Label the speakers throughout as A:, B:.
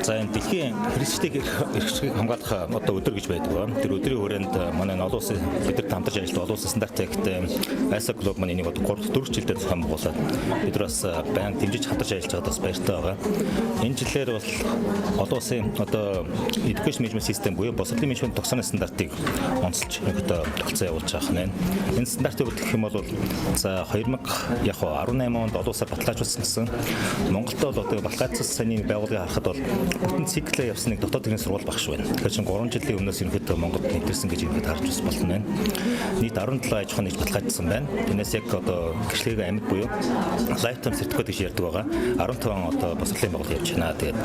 A: За энэ дэлхийн хэрэгцээг хамгаалах одоо өдөр гэж байдаг ба. Тэр өдрийн хүрээнд манай олон улсын бид нар хамтарч ажилладаг олон улсын стандарттай ISO Global маань энийг одоо 3-4 жилдээ зохион байгуулад бид нар бас баян дэмжиж хамтарч ажиллаж байгаад бас баяртай байгаа. Энэ жилээр бол олон улсын одоо education management system буюу босрлын менежмент тогтсооны стандартыг онцолж одоо тогтцоо явуулж байгаа юм. Энэ стандартыг гэх юм бол за 2018 онд олон улсаар баталгаажуулсан гэсэн Монголд бол одоо баталгаажсан санийн байгууллагыг харахад бол бүтэн циклээ явсан нэг дотоод иргэн сургууль багш байна. Тэгэхээр чинь 3 жилийн өмнөөс ерөнхийдөө Монголд нэвтэрсэн гэж ерөнхийдөө харж бас болно байна. Нийт 17 аж ахуйн нэгж баталгаажсан байна. Тэрнээс яг одоо гэрчлэгийн амьд буюу lifetime certificate гэж ярьдаг байгаа. 15 одоо босрлын байгууллага явж байна. Тэгээд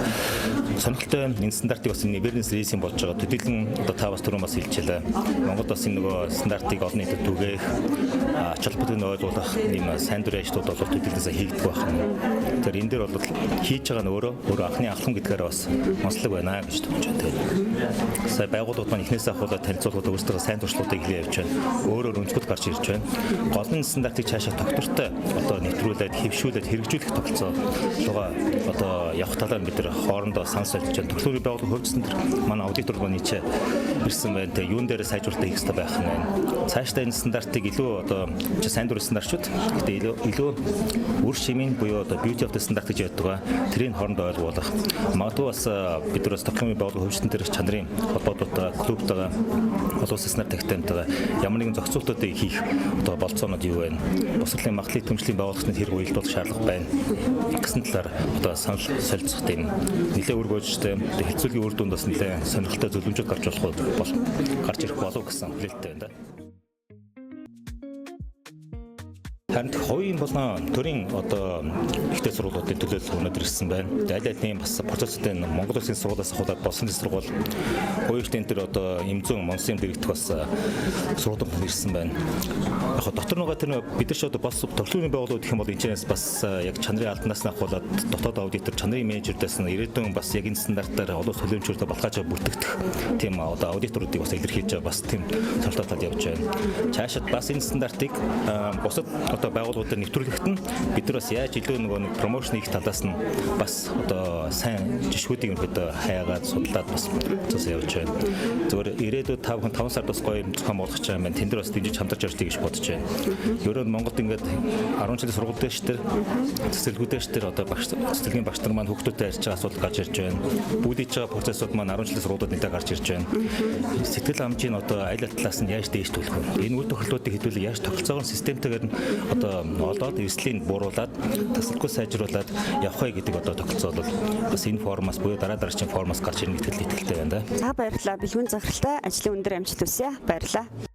A: сонирхолтой энэ стандартыг бас awareness raising болж байгаа. Төдийлөн одоо та бас түрүүн бас хэлчихлээ. Монголд бас энэ нөгөө стандартыг олон нийтэд түгээх ач холбогдол нь ойлгуулах ийм сайн дурын ажлууд бол төдийлөнсөө хийгдэх байна. Тэгэхээр энэ дээр бол хийж байгаа нь өөрөө анхны ахлан гэдгээр бас онцлог байна гэж томж байна. Сая байгууллагууд маань эхнээсээ ахуулаад танилцуулгууд өөрсдөө сайн туршлагуудыг хэлээ явж байна. Өөрөөр өнцгöd гарч ирж байна. Гол нь стандартыг цаашаа тогтвортой одоо нэвтрүүлээд хэвшүүлээд хэрэгжүүлэх тогтолцоо шугаа одоо явах талаар бид нар хоорондоо санал солилцож байна. Төрлөөрийн байгууллага хөгжсөн төр манай аудитор маань нийцээ ирсэн байна. Тэгээ юун дээр сайжруулалтаа хийх хэрэгтэй байх нь байна. Цаашдаа энэ стандартыг илүү одоо сайн дурын стандартчууд гэдэг илүү үр шимийн буюу одоо beauty of the standard гэж яддаг. Тэрийг хоорондоо ойлгуулах. Магадгүй бас бид нар бас тоглоомын байгууллага хөгжсөн төр чанарын холбоотойгоо клубтайгаа олон улсын стандарт тагтамтайгаа ямар нэгэн зохицуултуудыг хийх одоо болцоонууд юу байна? Босрлын магадлалын төмжлийн байгууллагын хэрэг уялдуулах шаардлага байна. Гэсэн талаар одоо санал солилцох тийм нэлээд үр гүйцэтгэжтэй хэлцүүлгийн үр дүнд бас нэлээд сонирхолтой зөвлөмжүүд гарч ирэх болов гэсэн хүлээлттэй байна. Харин хувийн болон төрийн одоо ихтэй сургуулиудын төлөөлөл өнөөдөр ирсэн байна. Аль аль бас процесстэй Монгол Улсын сургуулиас ахуулаад болсон сургууль хоёрын дээр одоо эмзэн монсын дэрэгдэх бас сургуулиуд ирсэн байна. Яг дотор нөгөө тэр бид нар ч одоо бас төрлөөрийн байгууллагууд гэх юм бол энэчнээс бас яг чанарын албанаас нь ахуулаад дотоод аудитор чанарын менежердээс нь ирээдүйн бас яг энэ стандартаар олон төлөөлөгчөөрөө баталгаажаа бүртгэх тийм одоо аудиторуудыг бас илэрхийлж байгаа бас тийм сонирхолтой тал явж байна. Цаашид бас энэ стандартыг бусад одоо байгууллагуудаар нэвтрүүлэхэд нь бид нар бас яаж илүү нөгөө нэг промошн хийх талаас нь бас одоо сайн жишгүүдийг өнөөдөр хаягаад судлаад бас цаас явж байна. Зөвхөн ирээдүйд 5 сард бас гоё зохион болгох гэж байна. Тэн дээр бас дэмжиж хамтарч явж гэж бодож байна. Ерөөд Монголд ингээд 10 жилийн сургууль дэш төр цэцэрлэгүүдээс төр одоо цэцэрлэгийн багш нар маань хүүхдүүдтэй ярьж байгаа асуудал гарч ирж байна. Бүдийж байгаа процессууд маань 10 жилийн сургуулиуд нэлээд гарч ирж байна. Сэтгэл амжийн одоо аль талаас нь яаж дээш төлөх вэ? Энэ үйл тохиолдлуудыг хэдүүлээ яаж тогтолцоогоор системтэйгээр одоо олоод эрсдлийг бууруулад тасалбаргүй сайжруулад явах вэ гэдэг одоо тогтолцоо бол бас энэ формаас буюу дараагийн формаас гарч ирнэ гэдэг итгэлтэй байна да.
B: За баярлалаа. Бэлгүүн захиралтай ажлын өндөр амжилт хүсье. Баярлалаа.